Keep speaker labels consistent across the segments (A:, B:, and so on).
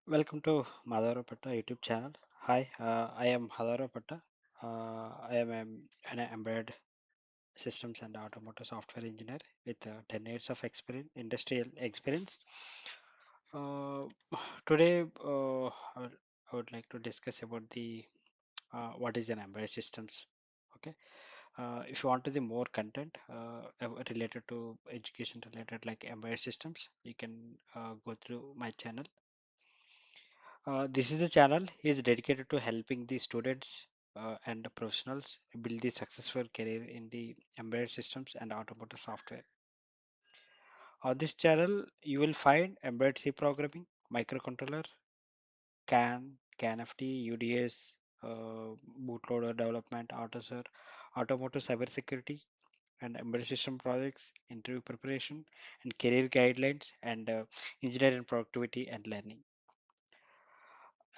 A: Welcome to MadhavaRaoPatta YouTube channel. Hi, I am MadhavaRaoPatta. I am an embedded systems and automotive software engineer with 10 years of experience, industrial experience. Uh, Today, I would like to discuss about the what is an embedded systems. Okay. If you want to the more content related to education related like embedded systems, you can go through my channel. This is the channel is dedicated to helping the students and the professionals build the successful career in the embedded systems and automotive software. On this channel, you will find embedded C programming, microcontroller, CAN FT, UDS, bootloader development, AUTOSAR, automotive cybersecurity, and embedded system projects, interview preparation, and career guidelines, and engineering productivity and learning.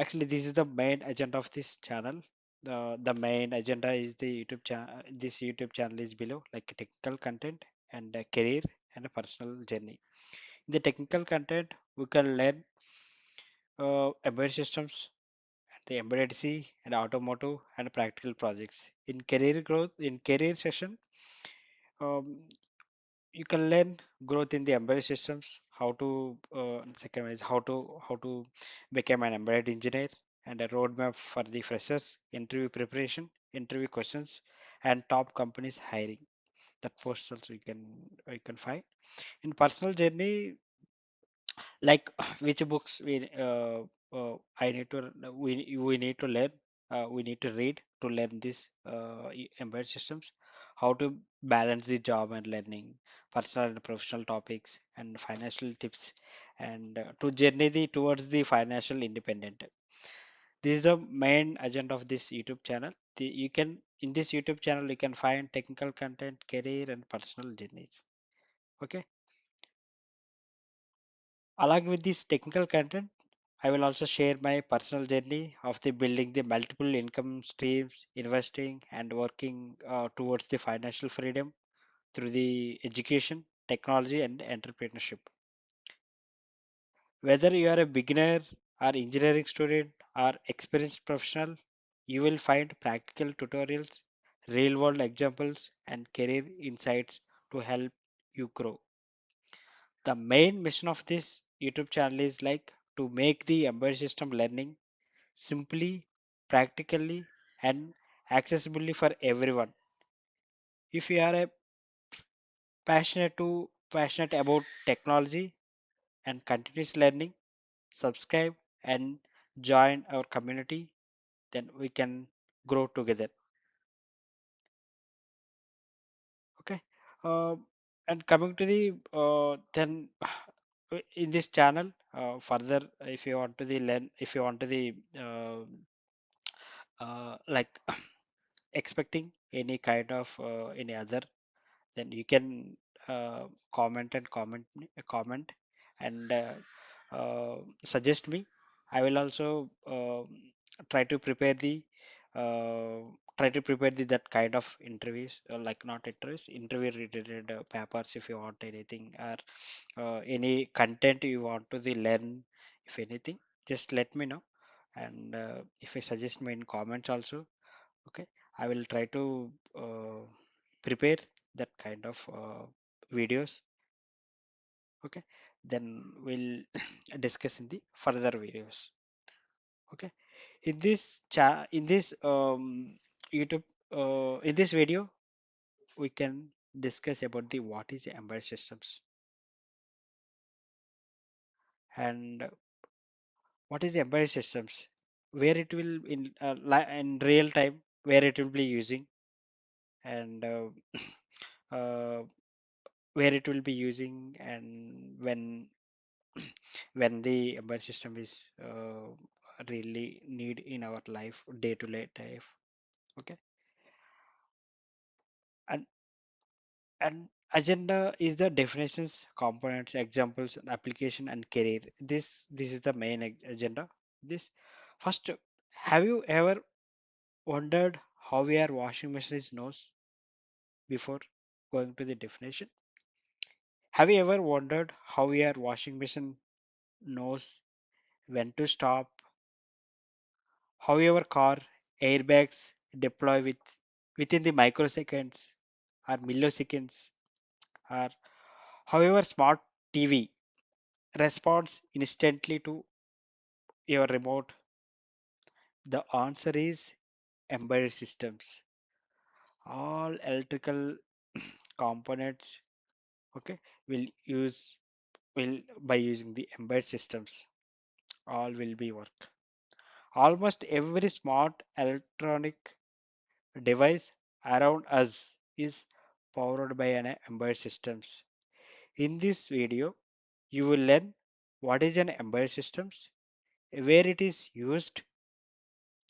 A: Actually, this is the main agenda of this channel. The main agenda is the YouTube channel. This YouTube channel is below, like technical content and a career and a personal journey. In the technical content, we can learn embedded systems, the embedded C, and automotive and practical projects. In career growth, in career session, um, you can learn growth in the embedded systems. How to second one is how to become an embedded engineer and a roadmap for the freshers, interview preparation, interview questions, and top companies hiring. That post also you can find in personal journey, like which books I need to we need to learn, we need to read to learn this embedded systems, how to balance the job and learning, personal and professional topics, and financial tips, and to journey towards the financial independent. This is the main agenda of this YouTube channel. You can in this YouTube channel you can find technical content, career, and personal journeys. Okay. Along with this technical content, I will also share my personal journey of the building the multiple income streams, investing, and working towards the financial freedom through the education, technology, and entrepreneurship. Whether you are a beginner or engineering student or experienced professional, you will find practical tutorials, real world examples, and career insights to help you grow. The main mission of this YouTube channel is like to make the embedded system learning simply, practically, and accessibly for everyone. If you are a passionate about technology and continuous learning, subscribe and join our community, then we can grow together. Okay. Uh, and coming to the then in this channel, further, if you want to the learn, if you want to the like expecting any kind of any other, then you can comment and suggest me. I will also try to prepare the uh, that kind of interviews, like not interviews, interview related papers. If you want anything or any content you want to the learn, if anything, just let me know. And if you suggest me in comments also, okay, I will try to prepare that kind of videos. Okay, then we'll discuss in the further videos. Okay, in this YouTube, in this video we can discuss about the what is embedded systems, and what is embedded systems, where it will in real time, where it will be using, and uh, where it will be using, and when the embedded system is really need in our life, day to day life. Okay. And and agenda is the definitions, components, examples, and application, and career. This is the main agenda. This first, have you ever wondered how your washing machine is knows before going to the definition? Have you ever wondered how your washing machine knows when to stop, how your car airbags deploy within the microseconds or milliseconds, or how your smart TV responds instantly to your remote. The answer is embedded systems. All electrical components, okay, will use will by using the embedded systems. All will be work. Almost every smart electronic device around us is powered by an embedded systems. In this video, you will learn what is an embedded systems, where it is used,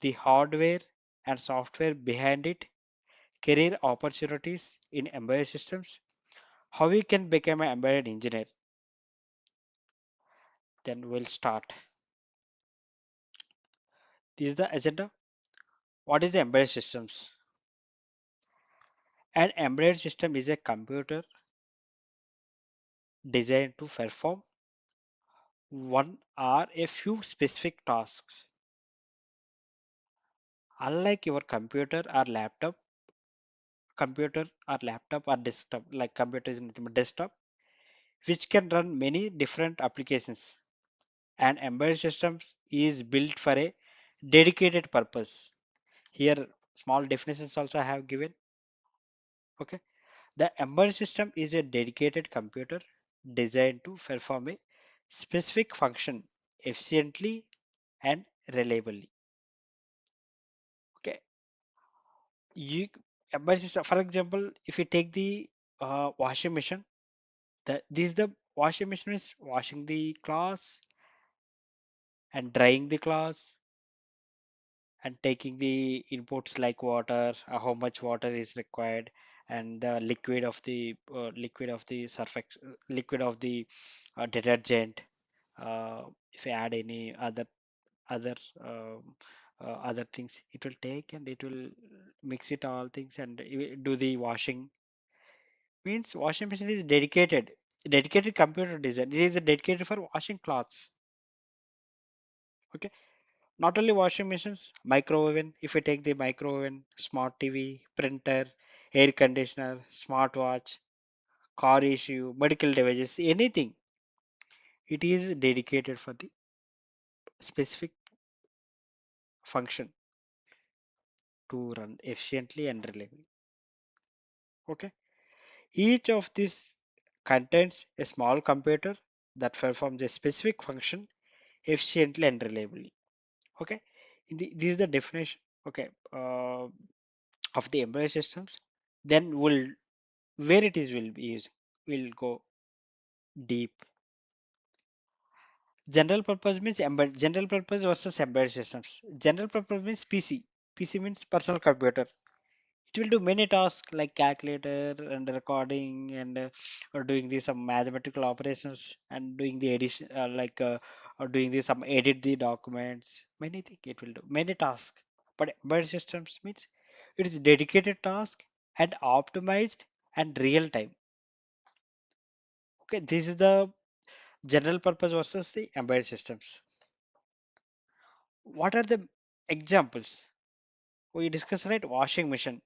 A: the hardware and software behind it, career opportunities in embedded systems, how we can become an embedded engineer. Then we'll start. This is the agenda. What is the embedded systems? An embedded system is a computer designed to perform one or a few specific tasks. Unlike your computer or laptop or desktop, like computer is nothing but desktop, which can run many different applications. And embedded systems is built for a dedicated purpose. Here, small definitions also I have given. Okay, the embedded system is a dedicated computer designed to perform a specific function efficiently and reliably. Okay, you embedded system, for example, if you take the washing machine, this is the washing machine is washing the clothes and drying the clothes and taking the inputs like water, how much water is required, and the liquid of the liquid of the detergent. If you add any other um, other things, it will take and it will mix it all things and do the washing. Means washing machine is dedicated computer design. This is dedicated for washing clothes. Okay, not only washing machines, micro oven. If you take the micro oven, smart TV, printer, air conditioner, smartwatch, car issue, medical devices, anything, it is dedicated for the specific function to run efficiently and reliably. Okay, each of these contains a small computer that performs a specific function efficiently and reliably. Okay, this is the definition. Okay, of the embedded systems. Then we'll where it is will be used. We'll go deep. General purpose means general purpose versus embedded systems. General purpose means PC. PC means personal computer. It will do many tasks like calculator and recording and or doing the some mathematical operations and doing the addition or doing the some edit the documents. Many things it will do many tasks. But embedded systems means it is dedicated task and optimized and real time. Okay, this is the general purpose versus the embedded systems. What are the examples? We discussed right washing machine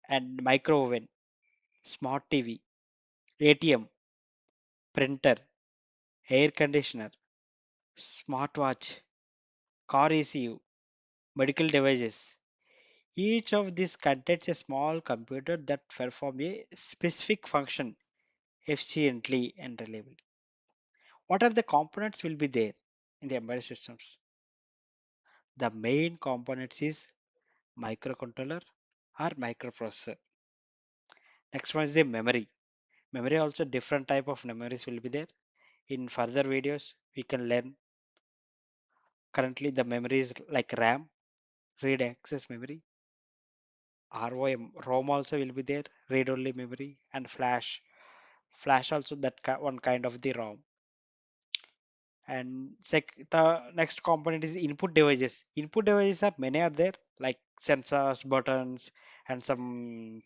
A: and micro oven, smart TV, ATM, printer, air conditioner, smartwatch, car ECU, medical devices. Each of these contains a small computer that perform a specific function efficiently and reliably. What are the components will be there in the embedded systems? The main components is microcontroller or microprocessor. Next one is the memory. Memory also different type of memories will be there. In further videos, we can learn. Currently, the memory is like RAM, read access memory, ROM also will be there, read only memory, and flash. Flash also one kind of the ROM. And the next component is input devices. Input devices are many are there like sensors, buttons, and some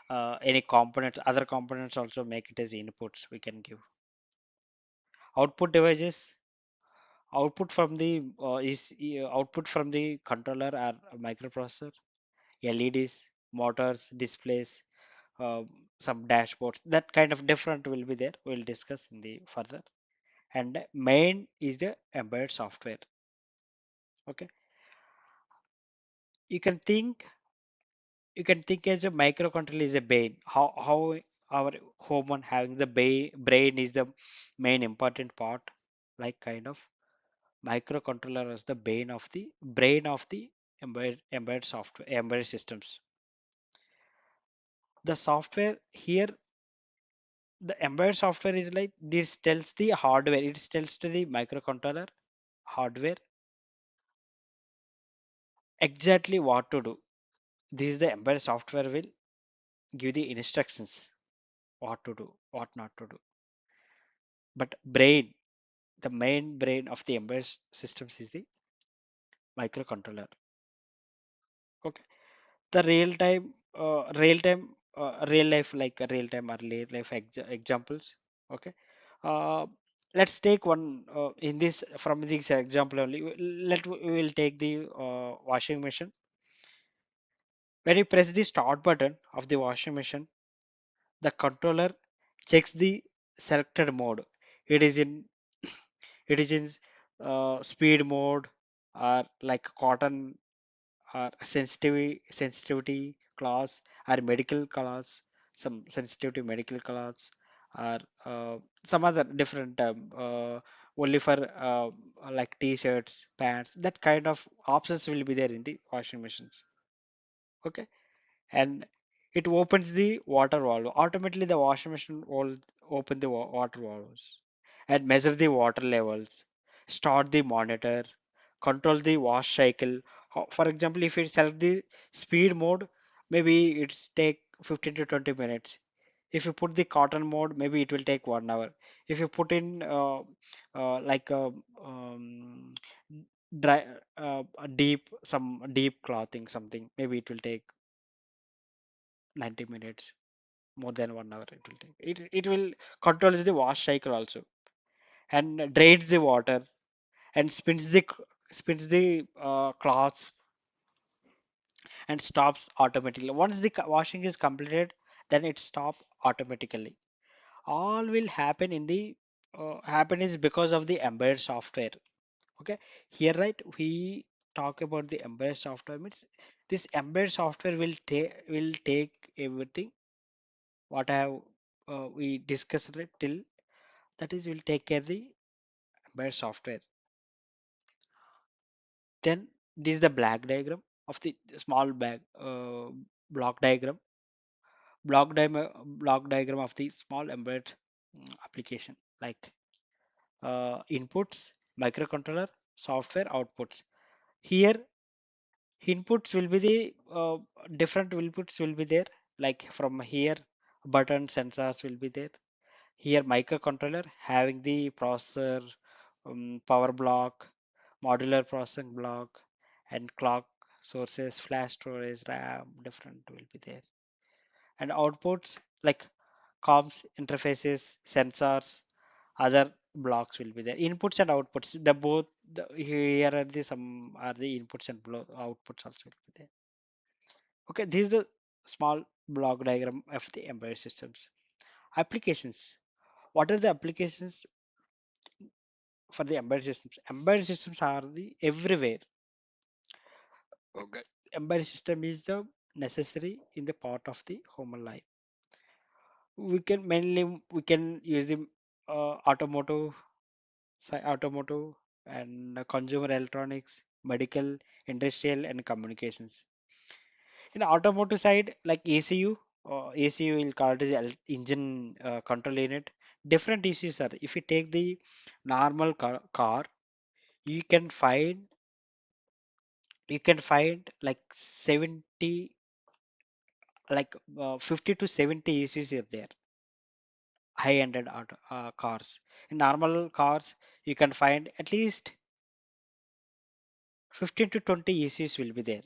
A: any components. Other components also make it as inputs we can give. Output devices. Output from the output from the controller or microprocessor, LEDs, motors, displays, uh, some dashboards. That kind of different will be there. We'll discuss in the further. And main is the embedded software. Okay, you can think you can think as a microcontroller is a brain. How our human having the brain is the main important part, like kind of microcontroller is the brain of the embedded software, embedded systems. The software here, the embedded software is like this tells the hardware, it tells to the microcontroller hardware exactly what to do. This is the embedded software will give the instructions what to do, what not to do. But brain, the main brain of the embedded systems is the microcontroller. Okay, the real life, like real time or real life examples. Okay, uh, let's take one in this from this example only. We will take the washing machine. When you press the start button of the washing machine, the controller checks the selected mode. It is in it is in speed mode, or like cotton, or sensitivity class, or medical class, some sensitivity medical class, or some other different only for like t-shirts, pants. That kind of options will be there in the washing machines. Okay, and it opens the water valve. Automatically, the washing machine will open the water valves and measure the water levels, start the monitor, control the wash cycle. For example, if it select the speed mode, maybe it's take 15 to 20 minutes. If you put the cotton mode, maybe it will take 1 hour. If you put in like dry, a deep clothing something, maybe it will take 90 minutes, more than 1 hour it will take. It will controls the wash cycle also, and drains the water, and spins the cloths, and stops automatically. Once the washing is completed, then it stop automatically. All will happen in the happen is because of the embedded software. Okay, here right we talk about the embedded software means this embedded software will take everything what I have we discussed it till, that is will take care the embedded software. Then this is the black diagram of the small bag block diagram block diagram of the small embedded application, like inputs, microcontroller, software outputs. Here inputs will be the different inputs will be there, like from here button sensors will be there. Here microcontroller having the processor, power block, modular processing block, and clock sources, flash storage, RAM, different will be there. And outputs like comms, interfaces, sensors, other blocks will be there. Inputs and outputs, the both here are the some are the inputs and outputs also will be there. Okay, this is the small block diagram of the embedded systems. Applications. What are the applications for the embedded systems? Embedded systems are the everywhere. Okay. Embedded system is the necessary in the part of the human life. We can use the automotive, automotive, and consumer electronics, medical, industrial, and communications. In automotive side, like ECU, ECU will call it as engine control unit. Different ECUs are. If you take the normal car, you can find like 70, like 50 to 70 ECUs are there. High-ended cars. In normal cars, you can find at least 15 to 20 ECUs will be there.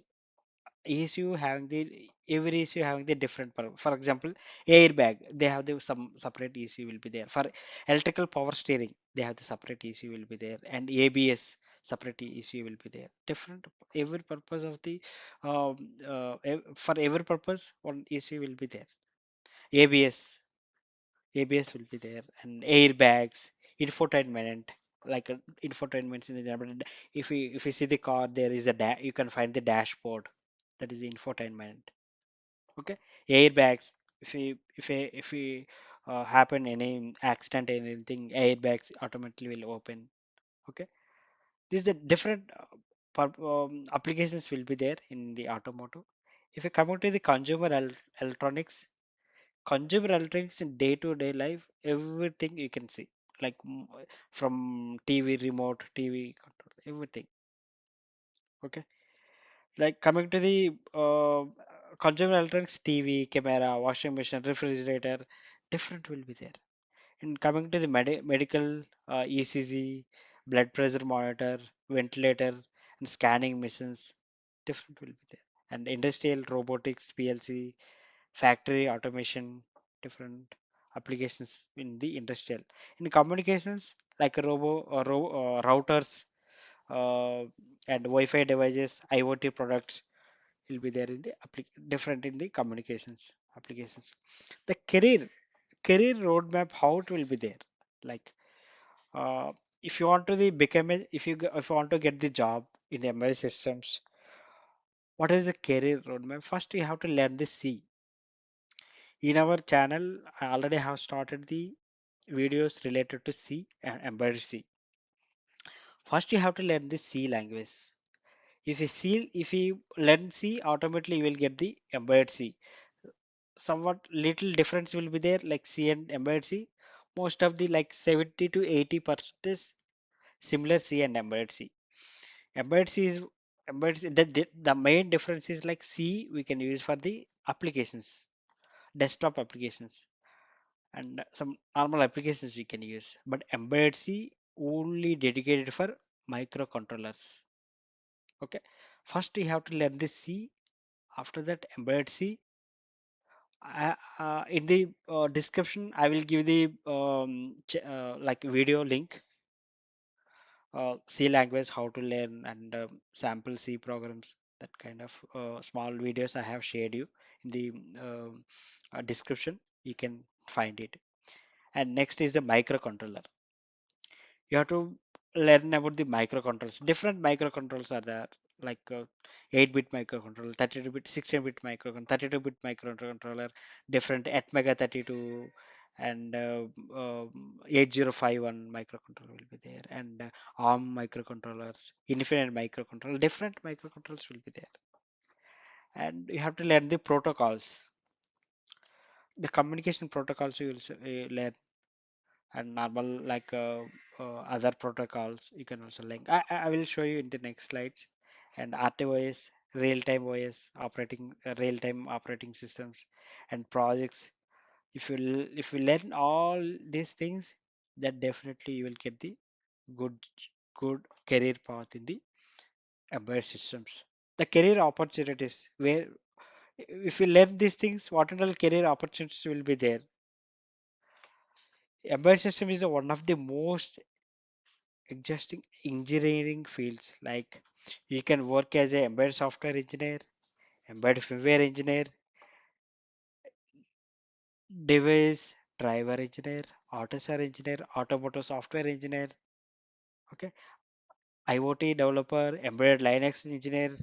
A: ECU having the every ECU having the different for example, airbag they have the some separate ECU will be there. For electrical power steering they have the separate ECU will be there, and ABS separate ECU will be there. Different every purpose of the for every purpose one ECU will be there. ABS ABS will be there, and airbags, infotainment, like infotainment in the but if you see the car, there is a you can find the dashboard. That is the infotainment. Okay, airbags. If we happen any accident anything, airbags automatically will open. Okay, these are different applications will be there in the automotive. If you come to the consumer electronics, consumer electronics in day-to-day life, everything you can see, like from TV remote, TV control, everything. Okay, like coming to the consumer electronics, TV, camera, washing machine, refrigerator, different will be there. And coming to the medical, ECG, blood pressure monitor, ventilator, and scanning machines, different will be there. And industrial robotics, PLC, factory automation, different applications in the industrial. In communications, like a routers, uh, and Wi-Fi devices, IoT products will be there in the different in the communications applications. The career roadmap, how it will be there, like if you want to the become a, if you want to get the job in the embedded systems, what is the career roadmap? First, you have to learn the C. In our channel, I already have started the videos related to C and embedded C. First, you have to learn the C language. If you learn C, automatically you will get the embedded C. Somewhat little difference will be there, like C and embedded C. Most of the like 70 to 80% is similar C and embedded C. Embedded C is embedded C, the main difference is like C we can use for the applications, desktop applications, and some normal applications we can use. But embedded C only dedicated for microcontrollers. Okay. First you have to learn the C. After that embedded C. In the description, I will give the like video link. C language, how to learn, and sample C programs. That kind of small videos I have shared you in the description. You can find it. And next is the microcontroller. You have to learn about the microcontrollers. Different microcontrollers are there, like 8-bit microcontroller, 32-bit, 16-bit microcontroller, 32-bit microcontroller, different Atmega 32, and 8051 microcontroller will be there, and ARM microcontrollers, infinite microcontroller, different microcontrollers will be there. And you have to learn the protocols, the communication protocols you will learn, and normal like other protocols you can also link. I will show you in the next slides. And RTOS, real-time OS, real-time operating systems, and projects. If you learn all these things, then definitely you will get the good good career path in the embedded systems. The career opportunities, where if you learn these things, what all career opportunities will be there. Embedded system is one of the most existing engineering fields. Like you can work as a embedded software engineer, embedded firmware engineer, device driver engineer, AUTOSAR engineer, automotive software engineer, okay, IoT developer, embedded Linux engineer,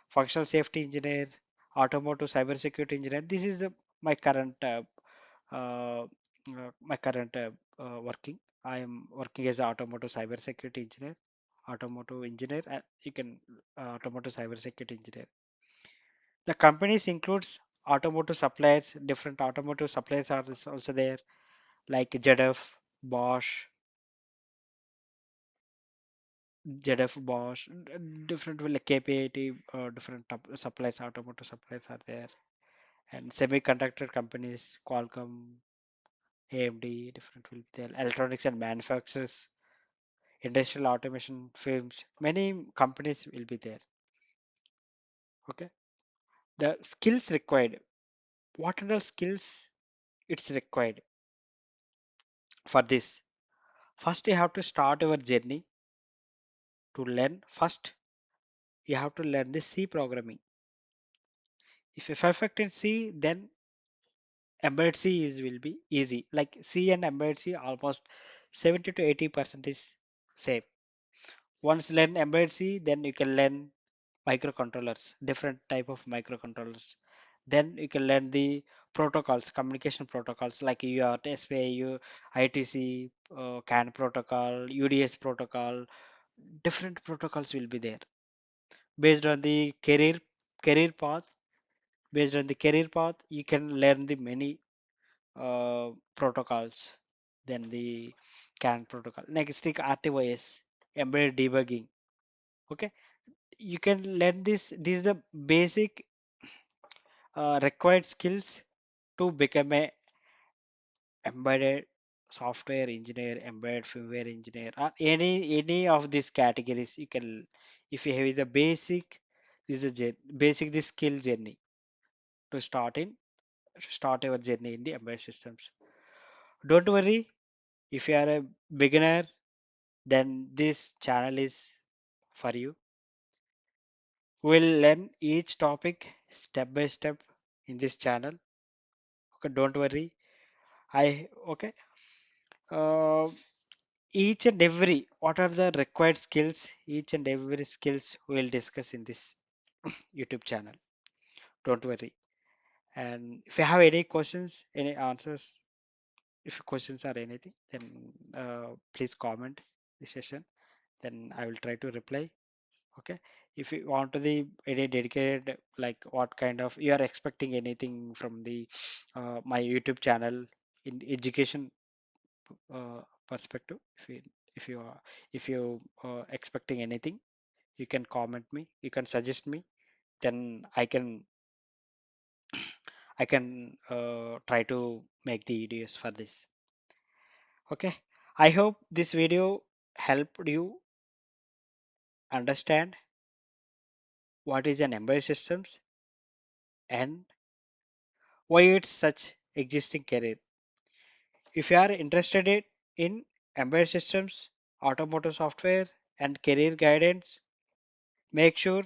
A: functional safety engineer, automotive cybersecurity engineer. This is the my current uh, my current working. I am working as an automotive cybersecurity engineer, automotive engineer. You can automotive cybersecurity engineer. The companies includes automotive suppliers. Different automotive suppliers are also there, like ZF, Bosch, different like KPIT, different suppliers, automotive suppliers are there, and semiconductor companies, Qualcomm, AMD, different will be there. Electronics and manufacturers, industrial automation firms, many companies will be there. Okay, The skills required. What are the skills it's required for this? First, you have to start your journey to learn. First, you have to learn the C programming. If you're perfect in C, then embedded C is will be easy. Like C and embedded C, almost 70 to 80% is same. Once learn embedded C, then you can learn microcontrollers, different type of microcontrollers. Then you can learn the protocols, communication protocols like UART, SPIU, ITC, CAN protocol, UDS protocol. Different protocols will be there based on the career path. Based on the career path, you can learn the many protocols. Then the CAN protocol. Next, take RTOS, embedded debugging. Okay, you can learn this. This is the basic required skills to become a embedded software engineer, embedded firmware engineer, or any of these categories. You can, if you have the basic, this is a basic this skill journey to start your journey in the embedded systems. Don't worry if you are a beginner, then this channel is for you. We'll learn each topic step by step in this channel. Okay, don't worry. I okay. Uh, each and every what are the required skills? Each and every skills we'll discuss in this YouTube channel. Don't worry. And if you have any questions, any answers, if questions are anything, then please comment the session. Then I will try to reply. Okay, if you want to the any dedicated, like what kind of you are expecting anything from the my YouTube channel in the education perspective, if you are if you expecting anything, you can comment me, you can suggest me, then I can try to make the videos for this. Okay, I hope this video helped you understand what is an embedded systems and why it's such existing career. If you are interested in embedded systems, automotive software, and career guidance, make sure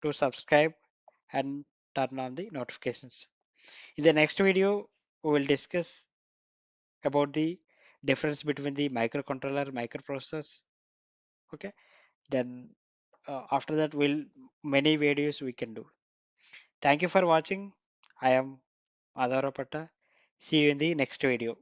A: to subscribe and turn on the notifications. In the next video, we will discuss about the difference between the microcontroller, microprocessors. Okay, then after that, we'll many videos we can do. Thank you for watching. I am MadhavaRaoPatta. See you in the next video.